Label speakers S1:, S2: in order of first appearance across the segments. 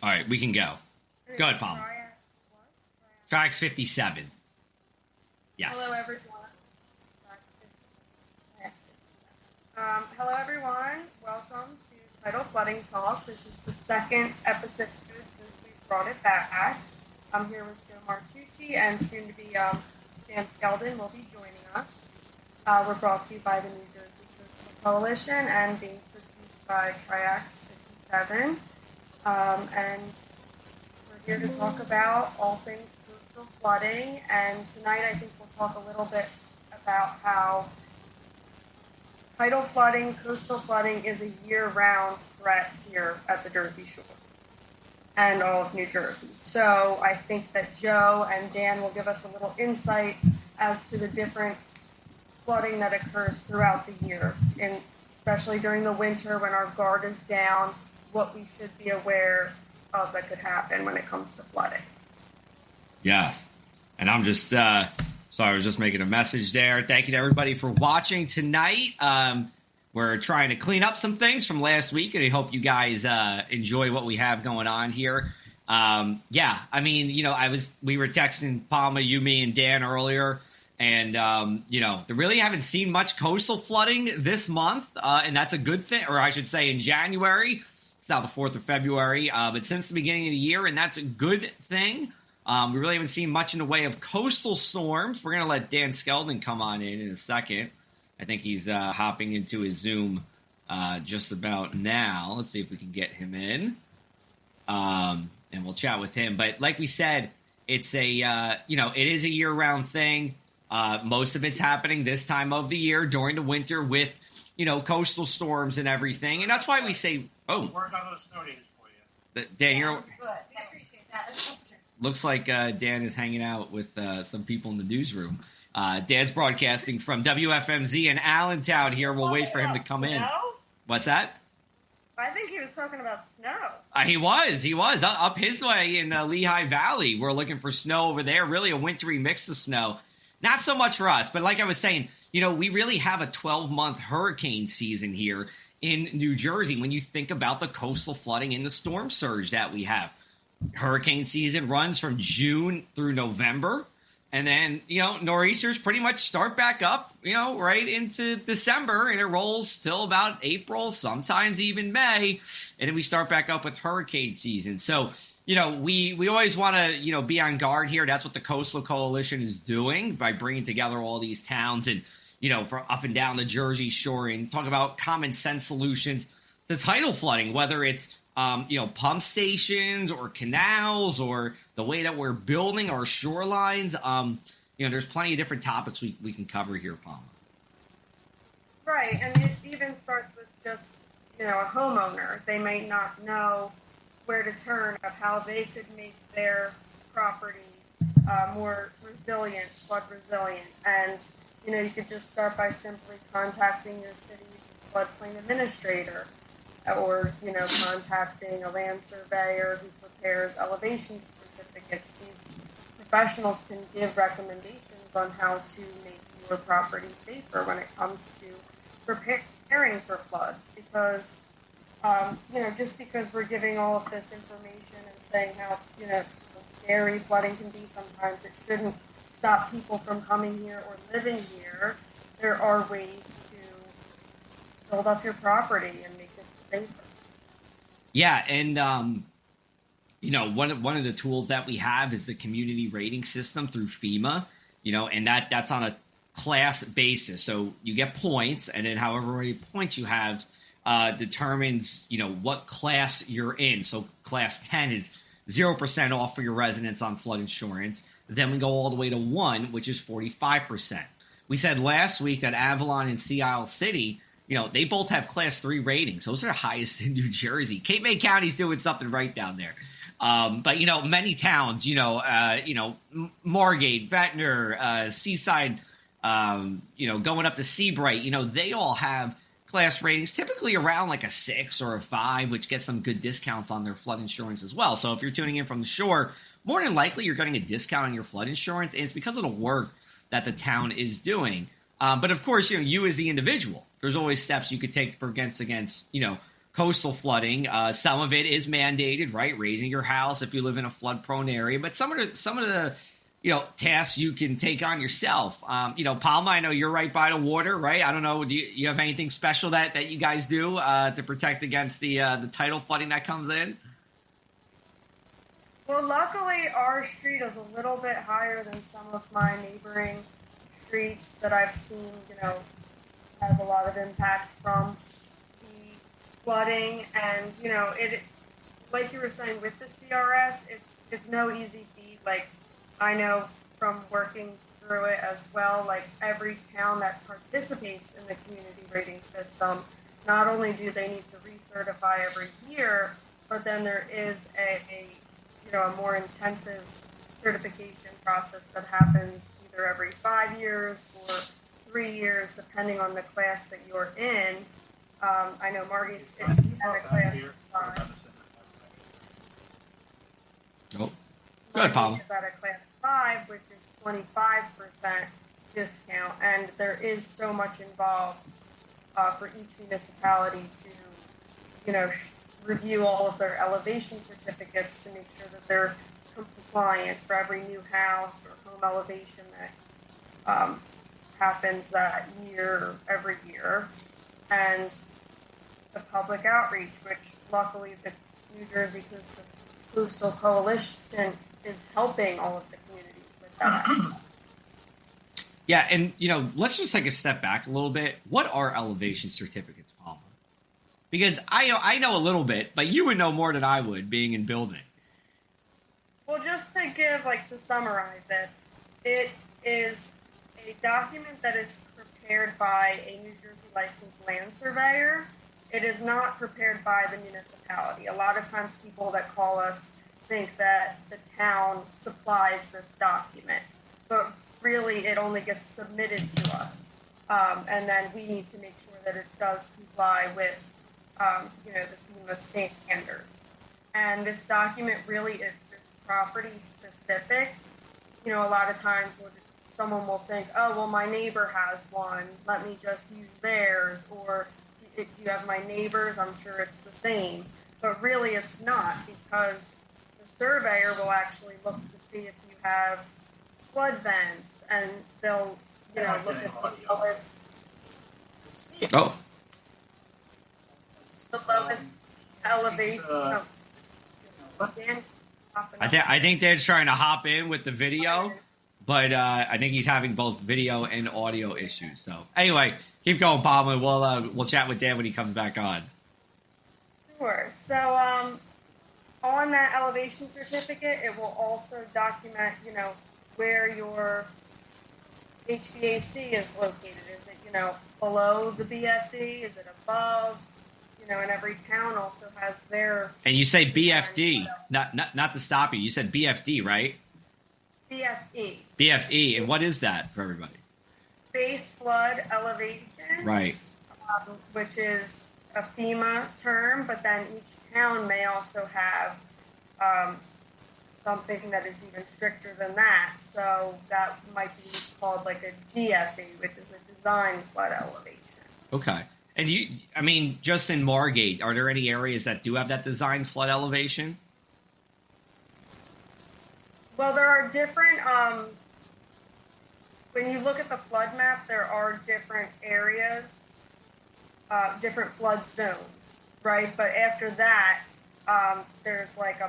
S1: All right, we can go. Go ahead, Palma. Tracks 57. Yes.
S2: Hello, everyone. Hello, everyone. Welcome to Tidal Flooding Talk. This is the second episode since we've brought it back. I'm here with Joe Martucci, and soon to be Dan Skeldon will be joining us. We're brought to you by the New Jersey Coastal Coalition and being produced by Triax 57. And we're here to talk about all things coastal flooding. And tonight I think we'll talk a little bit about how tidal flooding, coastal flooding is a year-round threat here at the Jersey Shore and all of New Jersey. So I think that Joe and Dan will give us a little insight as to the different flooding that occurs throughout the year, and especially during the winter when our guard is down, what we should be aware of that could happen when it comes to flooding.
S1: Yes. And I'm just, sorry, I was just making a message there. Thank you to everybody for watching tonight. We're trying to clean up some things from last week, and I hope you guys enjoy what we have going on here. Yeah, I mean, we were texting Palma, you, me, and Dan earlier, and, they really haven't seen much coastal flooding this month, and that's a good thing, or I should say in January. It's now the 4th of February, but since the beginning of the year, and that's a good thing. We really haven't seen much in the way of coastal storms. We're going to let Dan Skeldon come on in a second. I think he's hopping into his Zoom just about now. Let's see if we can get him in, and we'll chat with him. But like we said, it's it is a year-round thing. Most of it's happening this time of the year during the winter with, coastal storms and everything. And that's why we say,
S3: work on those snow days for you.
S1: Dan,
S4: Sounds good. I appreciate that.
S1: Looks like Dan is hanging out with some people in the newsroom. Dan's broadcasting from WFMZ in Allentown here. We'll wait for him to come in. What's that?
S2: I think he was talking about snow.
S1: He was. Up his way in Lehigh Valley. We're looking for snow over there. Really a wintry mix of snow. Not so much for us, but like I was saying, we really have a 12-month hurricane season here in New Jersey when you think about the coastal flooding and the storm surge that we have. Hurricane season runs from June through November, and then, nor'easters pretty much start back up, right into December, and it rolls till about April, sometimes even May, and then we start back up with hurricane season. So, we always want to, be on guard here. That's what the Coastal Coalition is doing by bringing together all these towns and, from up and down the Jersey Shore and talk about common sense solutions to tidal flooding, whether it's, pump stations or canals or the way that we're building our shorelines. There's plenty of different topics we can cover here, Palma.
S2: Right, and it even starts with just, a homeowner. They may not know where to turn of how they could make their property more resilient, flood resilient. And, you could just start by simply contacting your city's floodplain administrator or, contacting a land surveyor who prepares elevation certificates. These professionals can give recommendations on how to make your property safer when it comes to preparing for floods. Because, just because we're giving all of this information and saying how, scary flooding can be sometimes, it shouldn't stop people from coming here or living here. There are ways to build up your property and make it safer.
S1: Yeah, and one of the tools that we have is the community rating system through FEMA. And that's on a class basis. So you get points, and then however many points you have determines what class you're in. So class 10 is 0% off for your residents on flood insurance. Then we go all the way to 1, which is 45%. We said last week that Avalon and Sea Isle City, they both have class 3 ratings. Those are the highest in New Jersey. Cape May County's doing something right down there. But, many towns, Margate, Ventnor, Seaside, going up to Seabright, they all have class ratings, typically around like a 6 or a 5, which gets some good discounts on their flood insurance as well. So if you're tuning in from the shore, more than likely you're getting a discount on your flood insurance, and it's because of the work that the town is doing. But of course, you as the individual, there's always steps you could take against coastal flooding. Some of it is mandated, right? Raising your house if you live in a flood-prone area. But some of the tasks you can take on yourself. Palma, I know you're right by the water, right? I don't know. Do you have anything special that you guys do to protect against the tidal flooding that comes in?
S2: Well, luckily, our street is a little bit higher than some of my neighboring streets that I've seen, have a lot of impact from the flooding. And, it, like you were saying, with the CRS, it's no easy feat. Like, I know from working through it as well, like every town that participates in the community rating system, not only do they need to recertify every year, but then there is a more intensive certification process that happens either every 5 years or 3 years, depending on the class that you're in. I know Margate City had a class 5.
S1: Oh, good, Paul.
S2: Is at a class 5, which is 25% discount, and there is so much involved for each municipality to, review all of their elevation certificates to make sure that they're compliant for every new house or home elevation that happens that year, every year. And the public outreach, which luckily the New Jersey Coastal Coalition is helping all of the communities with that.
S1: Yeah, and, let's just take a step back a little bit. What are elevation certificates, Palma? Because I know a little bit, but you would know more than I would, being in building.
S2: Well, just to summarize it, it is a document that is prepared by a New Jersey licensed land surveyor. It is not prepared by the municipality. A lot of times people that call us think that the town supplies this document, but really it only gets submitted to us. And then we need to make sure that it does comply with the FEMA standards. And this document really is property specific. A lot of times someone will think, oh, well, my neighbor has one, let me just use theirs. Or do you have my neighbor's? I'm sure it's the same. But really it's not, because the surveyor will actually look to see if you have flood vents, and they'll, look at the lowest.
S1: Oh.
S2: The lowest elevation.
S1: I think they're trying to hop in with the video, but I think he's having both video and audio issues. So anyway, keep going, Palma. We'll chat with Dan when he comes back on.
S2: Sure. So on that elevation certificate, it will also document, where your HVAC is located. Is it, below the BFD? Is it above? And every town also has their... And
S1: you say BFD, not to stop you. You said BFD, right?
S2: BFE.
S1: BFE. And what is that for everybody?
S2: Base flood elevation.
S1: Right.
S2: Which is a FEMA term, but then each town may also have something that is even stricter than that. So that might be called like a DFE, which is a design flood elevation.
S1: Okay. And just in Margate, are there any areas that do have that design flood elevation?
S2: Well, there are different, when you look at the flood map, there are different areas, different flood zones, right? But after that, there's like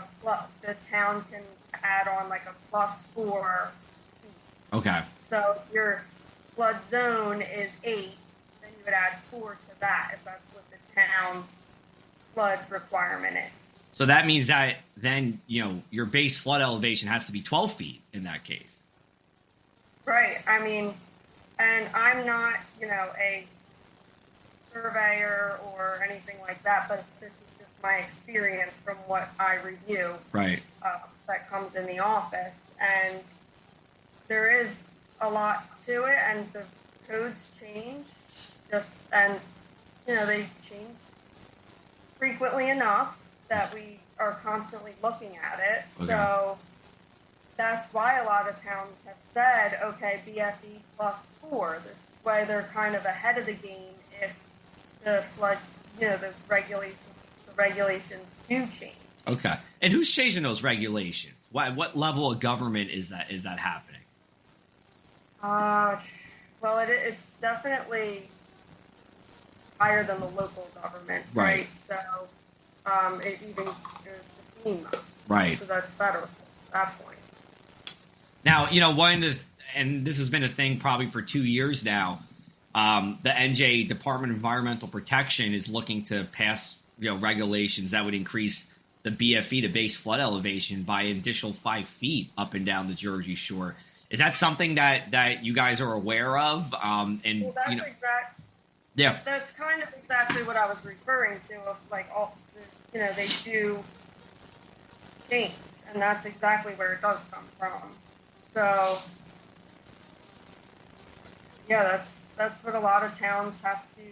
S2: the town can add on like a +4 feet.
S1: Okay.
S2: So your flood zone is 8, then you would add 4 to that if that's what the town's flood requirement is.
S1: So that means that then, your base flood elevation has to be 12 feet in that case.
S2: Right. And I'm not, a surveyor or anything like that, but this is just my experience from what I review.
S1: Right.
S2: That comes in the office. And there is a lot to it, and the codes change. They change frequently enough that we are constantly looking at it. Okay. So that's why a lot of towns have said, okay, BFE +4. This is why they're kind of ahead of the game if the flood, the regulations the regulations do change.
S1: Okay. And who's changing those regulations? What level of government is that happening?
S2: Well, it's definitely higher than the local government, right? So it even goes to FEMA.
S1: Right.
S2: So that's federal at that point.
S1: Now, and this has been a thing probably for 2 years now, the NJ Department of Environmental Protection is looking to pass, regulations that would increase the BFE, the base flood elevation, by an additional 5 feet up and down the Jersey Shore. Is that something that you guys are aware of?
S2: Well, that's kind of exactly what I was referring to. Of like they do change, and that's exactly where it does come from. So, yeah, that's what a lot of towns have to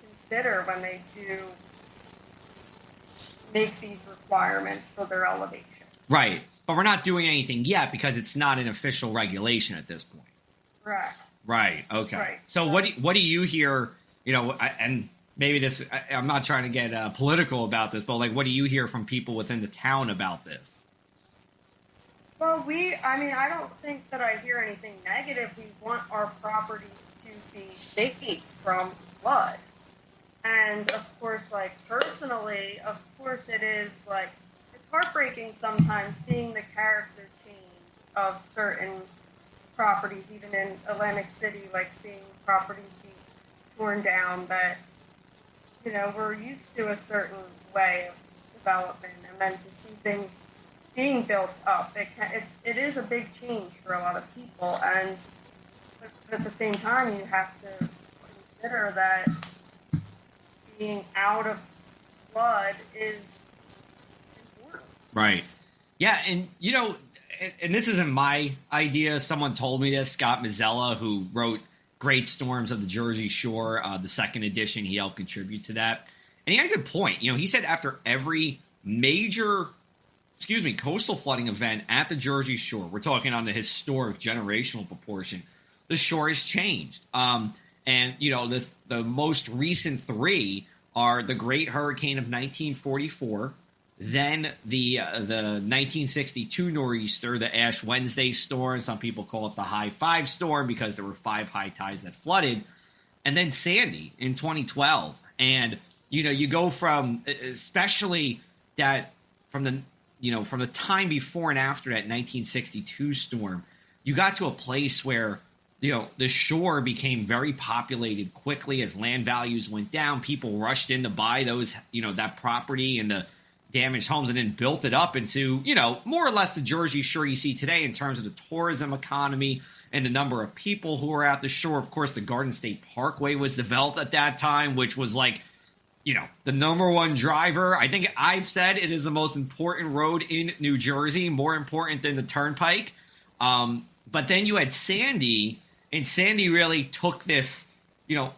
S2: consider when they do make these requirements for their elevation.
S1: Right. But we're not doing anything yet because it's not an official regulation at this point. Right. Okay. Right. So what do you hear, and maybe this, I'm not trying to get political about this, but what do you hear from people within the town about this?
S2: Well, I don't think that I hear anything negative. We want our properties to be safe from flood. And of course, personally, it is it's heartbreaking sometimes seeing the character change of certain properties, even in Atlantic City, seeing properties be torn down that, we're used to a certain way of development, and then to see things being built up, it is a big change for a lot of people, and at the same time, you have to consider that being out of flood is important.
S1: Right. Yeah, and and this isn't my idea. Someone told me this. Scott Mazzella, who wrote Great Storms of the Jersey Shore, the second edition, he helped contribute to that, and he had a good point. He said after every major coastal flooding event at the Jersey Shore, we're talking on the historic generational proportion, the shore has changed. And, the most recent three are the Great Hurricane of 1944, then the 1962 nor'easter, the Ash Wednesday storm. Some people call it the High Five storm because there were 5 high tides that flooded, and then Sandy in 2012. And, you go from, especially that from the time before and after that 1962 storm, you got to a place where, the shore became very populated quickly as land values went down. People rushed in to buy those, that property and the damaged homes, and then built it up into, more or less the Jersey Shore you see today in terms of the tourism economy and the number of people who are at the shore. Of course, the Garden State Parkway was developed at that time, which was the number one driver. I think I've said it is the most important road in New Jersey, more important than the Turnpike. But then you had Sandy, and Sandy really took this, to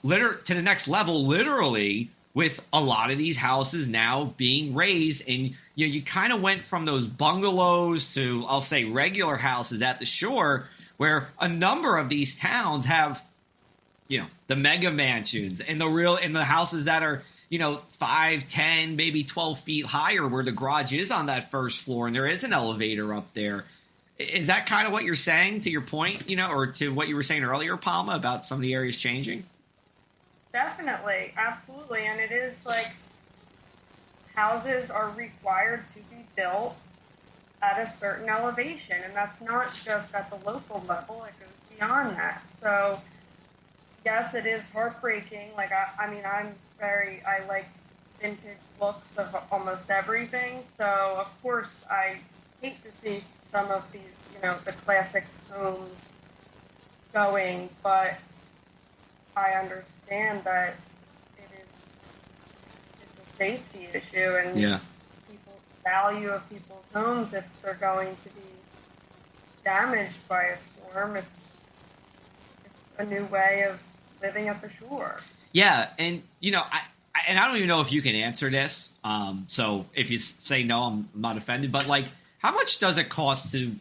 S1: the next level, literally, with a lot of these houses now being raised. And, you kind of went from those bungalows to, I'll say, regular houses at the shore, where a number of these towns have, the mega mansions and the houses that are, 5, 10, maybe 12 feet higher, where the garage is on that first floor and there is an elevator up there. Is that kind of what you're saying, to your point, or to what you were saying earlier, Palma, about some of the areas changing?
S2: Definitely. Absolutely. And it is houses are required to be built at a certain elevation. And that's not just at the local level. It goes beyond that. So, yes, it is heartbreaking. I like vintage looks of almost everything. So, of course, I hate to see some of these, the classic homes going, but I understand that it's a safety issue, and people's value of people's homes, if they're going to be damaged by a storm, it's a new way of living at the shore.
S1: Yeah, and I don't even know if you can answer this. So if you say no, I'm not offended. But how much does it cost to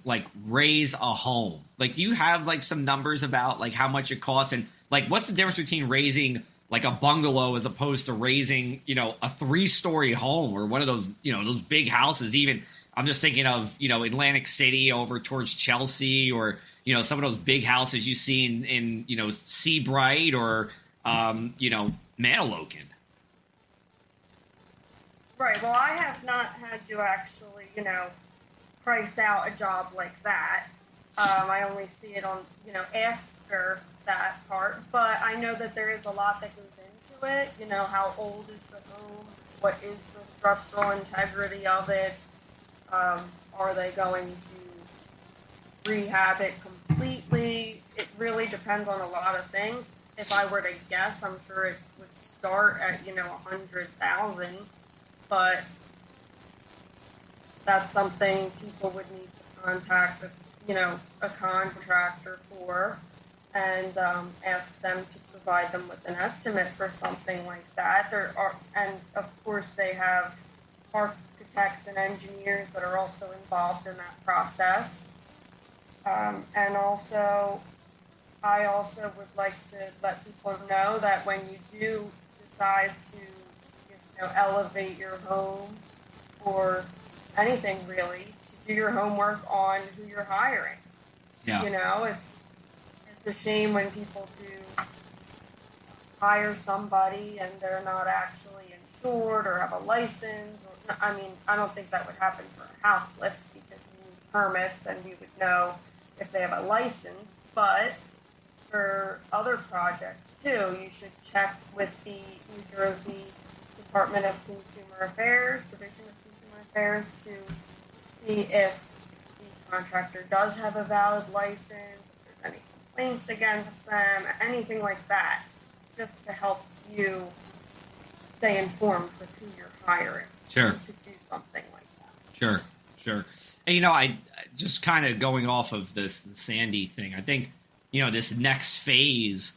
S1: raise a home? Do you have some numbers about how much it costs, and what's the difference between raising like a bungalow as opposed to raising, a 3-story home or one of those, those big houses. Even I'm just thinking of, Atlantic City over towards Chelsea, or, some of those big houses you see in Seabright or, Manilokin.
S2: Right. Well, I have not had to actually, price out a job like that. I only see it on, after that part. But I know that there is a lot that goes into it. How old is the home? What is the structural integrity of it? Are they going to rehab it completely? It really depends on a lot of things. If I were to guess, I'm sure it would start at, $100,000, but that's something people would need to contact, a contractor for, and ask them to provide them with an estimate for something like that. And of course, they have architects and engineers that are also involved in that process. And also, I also would like to let people know that when you do decide to, elevate your home or anything really, to do your homework on who you're hiring.
S1: Yeah.
S2: It's a shame when people do hire somebody and they're not actually insured or have a license. I don't think that would happen for a house lift because you need permits and we would know if they have a license. But for other projects too, you should check with the New Jersey Department of Consumer Affairs, Division of Consumer Affairs, to see if the contractor does have a valid license, if there's any complaints against them, anything like that, just to help you stay informed with who you're hiring.
S1: Sure.
S2: To do something like that.
S1: Sure. And, I just kind of going off of the Sandy thing, I think, this next phase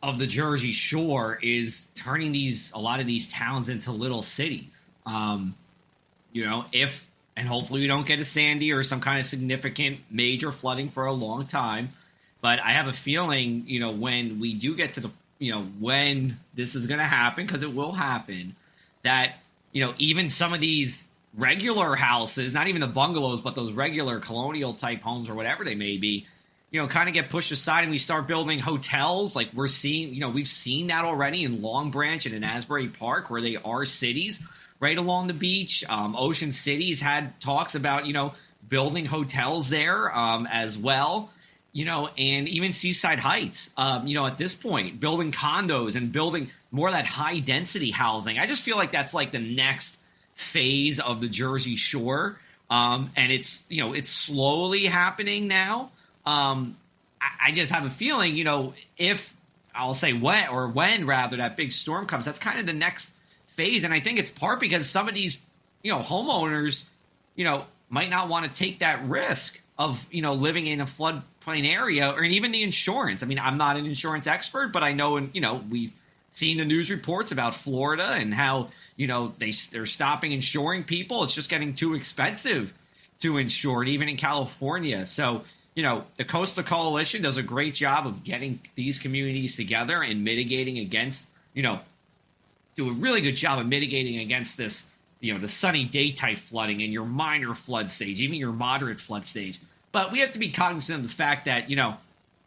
S1: of the Jersey Shore is turning a lot of these towns into little cities. And hopefully we don't get a Sandy or some kind of significant major flooding for a long time. But I have a feeling, when we do get to the, when this is going to happen, because it will happen, that, even some of these regular houses, not even the bungalows, but those regular colonial type homes or whatever they may be, kind of get pushed aside and we start building hotels. Like we're seeing, we've seen that already in Long Branch and in Asbury Park, where they are cities right along the beach. Ocean City's had talks about, building hotels there as well, and even Seaside Heights, at this point, building condos and building more of that high density housing. I just feel like that's like the next phase of the Jersey Shore. And it's, it's slowly happening now. I just have a feeling, if I'll say when rather that big storm comes, that's kind of the next phase. And I think it's part because some of these, homeowners, might not want to take that risk of, living in a floodplain area, or even the insurance. I mean, I'm not an insurance expert, but I know, we've seen the news reports about Florida and how, they're stopping insuring people. It's just getting too expensive to insure, and even in California. So, the Coastal Coalition does a great job of getting these communities together and mitigating against, do a really good job of mitigating against this, the sunny day type flooding and your minor flood stage, even your moderate flood stage. But we have to be cognizant of the fact that,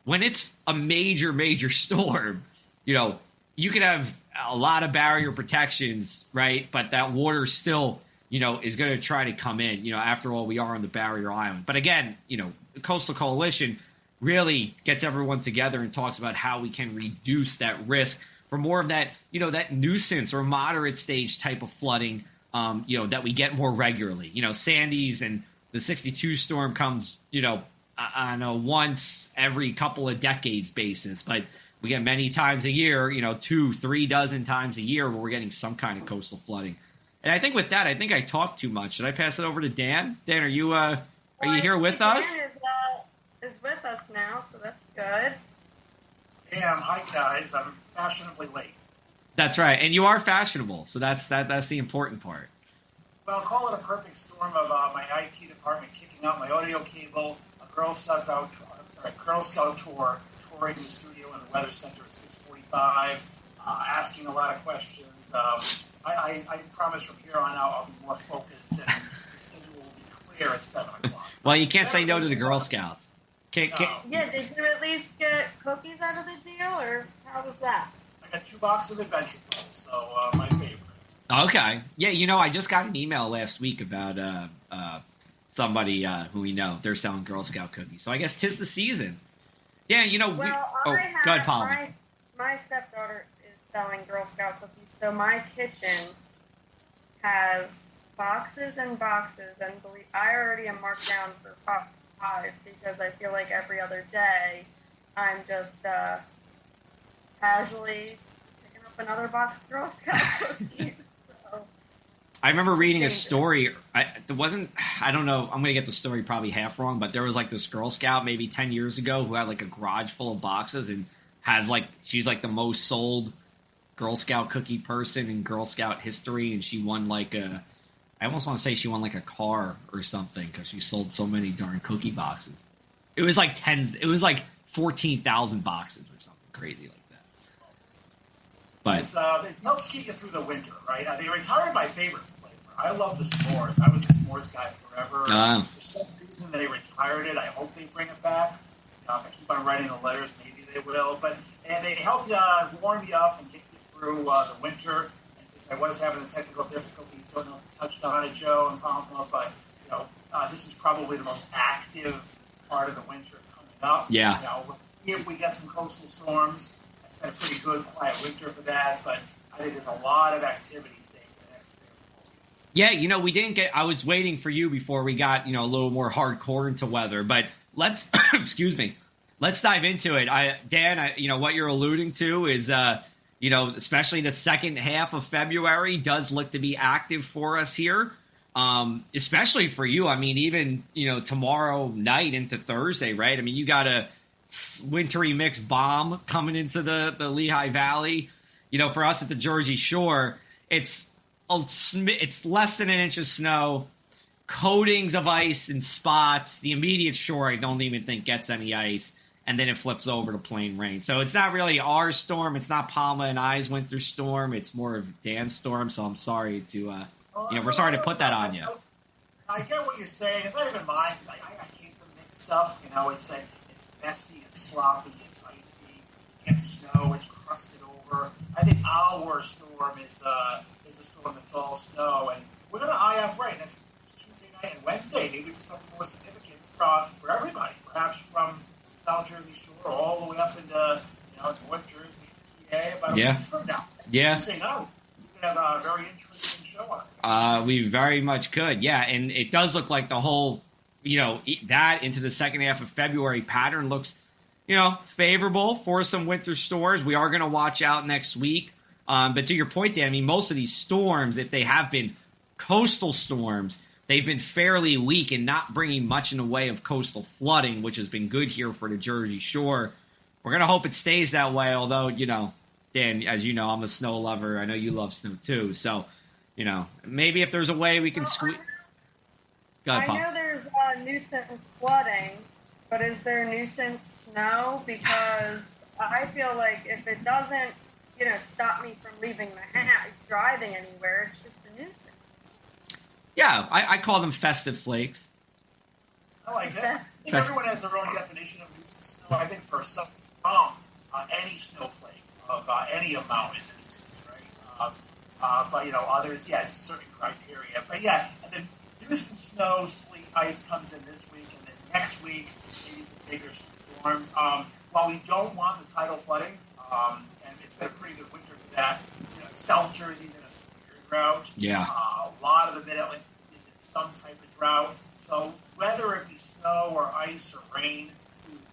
S1: when it's a major storm, you could have a lot of barrier protections, right? But that water still, is going to try to come in. After all, we are on the barrier island. But again, the Coastal Coalition really gets everyone together and talks about how we can reduce that risk for more of that, that nuisance or moderate stage type of flooding, that we get more regularly. Sandy's and the 62 storm comes, on a once every couple of decades basis, but we get many times a year, 2-3 dozen times a year where we're getting some kind of coastal flooding. And I think with that, I think I talked too much. Should I pass it over to Dan? Dan, are you here with us?
S2: Dan is with us now, so that's good.
S3: Yeah, hi guys. I'm fashionably late.
S1: That's right, and you are fashionable, so that's the important part.
S3: Well, call it a perfect storm of my IT department kicking out my audio cable, a Girl Scout tour, touring the studio in the Weather Center at 6:45, asking a lot of questions. I promise from here on out I'll be more focused and the schedule will be clear at 7 o'clock.
S1: Well, you can't say no to the Girl Scouts.
S2: Yeah, did you at least get cookies out of the deal, or how was that?
S3: I got 2 boxes of Adventure Full, so my favorite.
S1: Okay. Yeah, I just got an email last week about somebody who we know. They're selling Girl Scout cookies. So I guess 'tis the season. Yeah,
S2: Well,
S1: go ahead, Palma.
S2: My stepdaughter is selling Girl Scout cookies, so my kitchen has boxes and boxes, and I already am marked down for 5 because I feel like every other day I'm just casually picking up another box of Girl Scout cookies. So,
S1: I remember reading a story. I don't know. I'm going to get the story probably half wrong, but there was like this Girl Scout maybe 10 years ago who had like a garage full of boxes and has like, she's like the most sold Girl Scout cookie person in Girl Scout history. And she won like I almost want to say she won like a car or something because she sold so many darn cookie boxes. It was like 14,000 boxes or something crazy like that. But
S3: it helps keep you through the winter, right? They retired my favorite flavor. I love the s'mores. I was a s'mores guy forever. For some reason, they retired it. I hope they bring it back. If I keep on writing the letters, maybe they will. And they help you warm you up and get you through the winter. And since I was having the technical difficulties, don't know if you touched on it, Joe and Palma, but this is probably the most active part of the winter coming up.
S1: Yeah.
S3: If we get some coastal storms, it's been a pretty good, quiet winter for that. But I think there's a lot of activity saved for the next 3 or 4 weeks.
S1: yeah, we didn't get. I was waiting for you before we got a little more hardcore into weather. But let's excuse me. Let's dive into it. Dan, what you're alluding to is especially the second half of February does look to be active for us here, especially for you. I mean, even, tomorrow night into Thursday, right? I mean, you got a wintry mix bomb coming into the Lehigh Valley. For us at the Jersey Shore, it's less than an inch of snow, coatings of ice in spots. The immediate shore, I don't even think gets any ice. And then it flips over to plain rain. So it's not really our storm. It's not Palma and I's winter storm. It's more of Dan's storm. So I'm sorry to, we're sorry to put that on you.
S3: I get what you're saying. It's not even mine because I hate the mixed stuff. It's messy, it's sloppy, it's icy, it's snow, it's crusted over. I think our storm is a storm that's all snow. And we're going to eye up next Tuesday night and Wednesday, maybe for something more significant for everybody. Perhaps from South Jersey Shore all the way up into North Jersey, PA, about a week from now.
S1: Yeah.
S3: Tuesday night. We can have a very interesting show on it.
S1: We very much could, yeah. And it does look like the whole, that into the second half of February pattern looks, favorable for some winter storms. We are going to watch out next week. But to your point, Dan, I mean, most of these storms, if they have been coastal storms, they've been fairly weak and not bringing much in the way of coastal flooding, which has been good here for the Jersey Shore. We're going to hope it stays that way, although, Dan, as you know, I'm a snow lover. I know you love snow too. So, maybe if there's a way we can squeeze.
S2: I know there's nuisance flooding, but is there nuisance snow? Because I feel like if it doesn't, stop me from leaving the house, driving anywhere, it's just a nuisance.
S1: Yeah, I call them festive flakes.
S3: I like it. Everyone has their own definition of nuisance snow. I think for some, any snowflake of any amount is a nuisance, right? But others, it's a certain criteria. But and then nuisance snow, sleet, ice comes in this week, and then next week maybe some bigger storms. While we don't want the tidal flooding, and it's been a pretty good winter for that. South Jersey's in a severe drought.
S1: Yeah.
S3: A lot of the Mid-Atlantic is in some type of drought. So whether it be snow or ice or rain,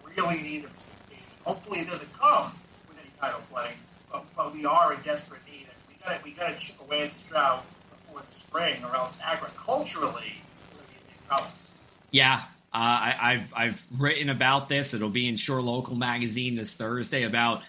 S3: we really need the precipitation. Hopefully it doesn't come with any tidal flooding, but we are in desperate need, and we got to chip away at this drought before the spring, or else agriculturally we're going to be in big problems.
S1: Yeah. I've written about this. It'll be in Shore Local magazine this Thursday about,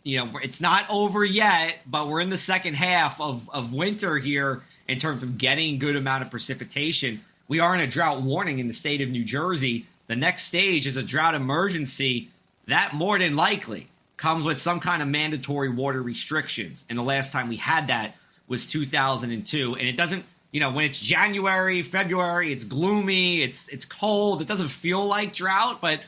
S1: it's not over yet, but we're in the second half of winter here in terms of getting good amount of precipitation. We are in a drought warning in the state of New Jersey. The next stage is a drought emergency. That more than likely comes with some kind of mandatory water restrictions. And the last time we had that was 2002. And it doesn't, when it's January, February, it's gloomy, it's cold. It doesn't feel like drought. But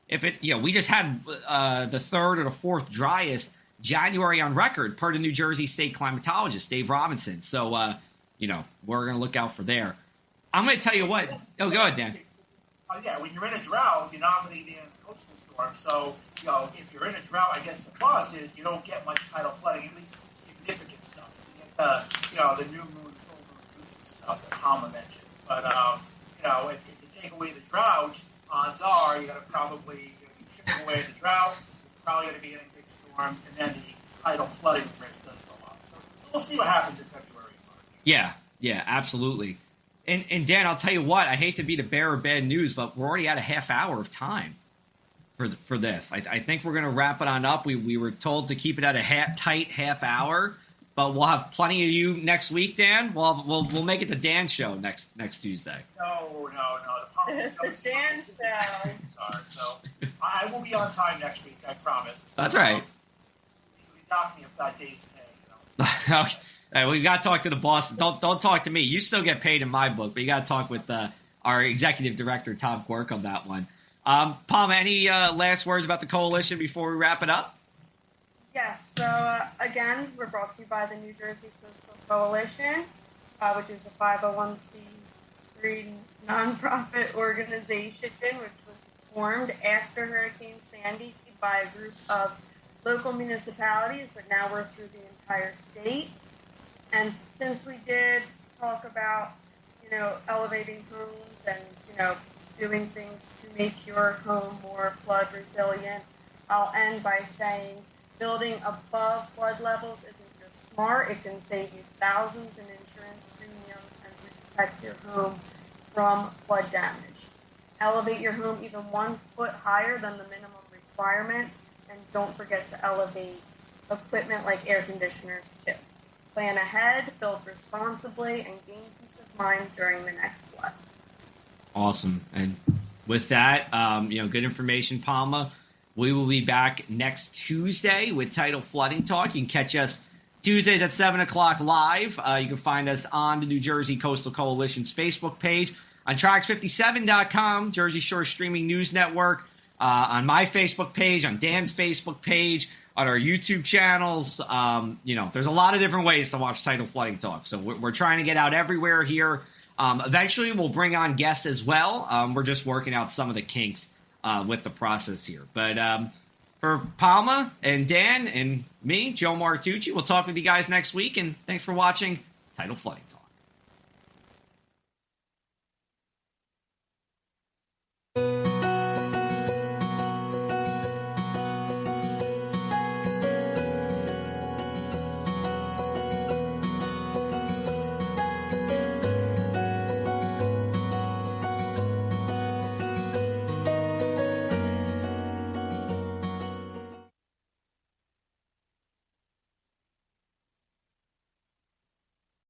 S1: if it, we just had the third or the fourth driest January on record per the New Jersey state climatologist, Dave Robinson. So, we're going to look out for there. I'm going to tell you what. Oh, go ahead, Dan.
S3: Yeah, when you're in a drought, you're not going to be in a coastal storm. So, if you're in a drought, I guess the plus is you don't get much tidal flooding, at least significant stuff. You get the new moon, full moon, lucid stuff that Palma mentioned. But, if you take away the drought, odds are you're going to probably be chipping away at the drought. You're probably going to be in a big storm, and then the tidal flooding risk does go up. So we'll see what happens in February and March.
S1: Yeah, absolutely. And Dan, I'll tell you what, I hate to be the bearer of bad news, but we're already at a half hour of time for this. I think we're going to wrap it on up. We were told to keep it at a tight half hour, but we'll have plenty of you next week, Dan. We'll make it the Dan show next Tuesday.
S3: No. The Dan show. So I will be on time next week. I promise.
S1: That's right.
S3: You knock me about days pay.
S1: Okay. We got to talk to the boss. Don't talk to me. You still get paid in my book, but you got to talk with our executive director, Tom Quirk, on that one. Palma, any last words about the coalition before we wrap it up?
S2: Yes. So, again, we're brought to you by the New Jersey Coastal Coalition, which is a 501c3 nonprofit organization, which was formed after Hurricane Sandy by a group of local municipalities, but now we're through the entire state. And since we did talk about, elevating homes and, doing things to make your home more flood resilient, I'll end by saying building above flood levels isn't just smart. It can save you thousands in insurance premiums and protect your home from flood damage. Elevate your home even 1 foot higher than the minimum requirement, and don't forget to elevate equipment like air conditioners too. Plan ahead, build responsibly, and gain peace of mind during the next flood.
S1: Awesome. And with that, good information, Palma. We will be back next Tuesday with Tidal Flooding Talk. You can catch us Tuesdays at 7 o'clock live. You can find us on the New Jersey Coastal Coalition's Facebook page, on Trax57.com, Jersey Shore Streaming News Network, on my Facebook page, on Dan's Facebook page, on our YouTube channels. There's a lot of different ways to watch Tidal Flooding Talk. So we're trying to get out everywhere here. Eventually, we'll bring on guests as well. We're just working out some of the kinks with the process here. But for Palma and Dan and me, Joe Martucci, we'll talk with you guys next week. And thanks for watching Tidal Flooding Talk.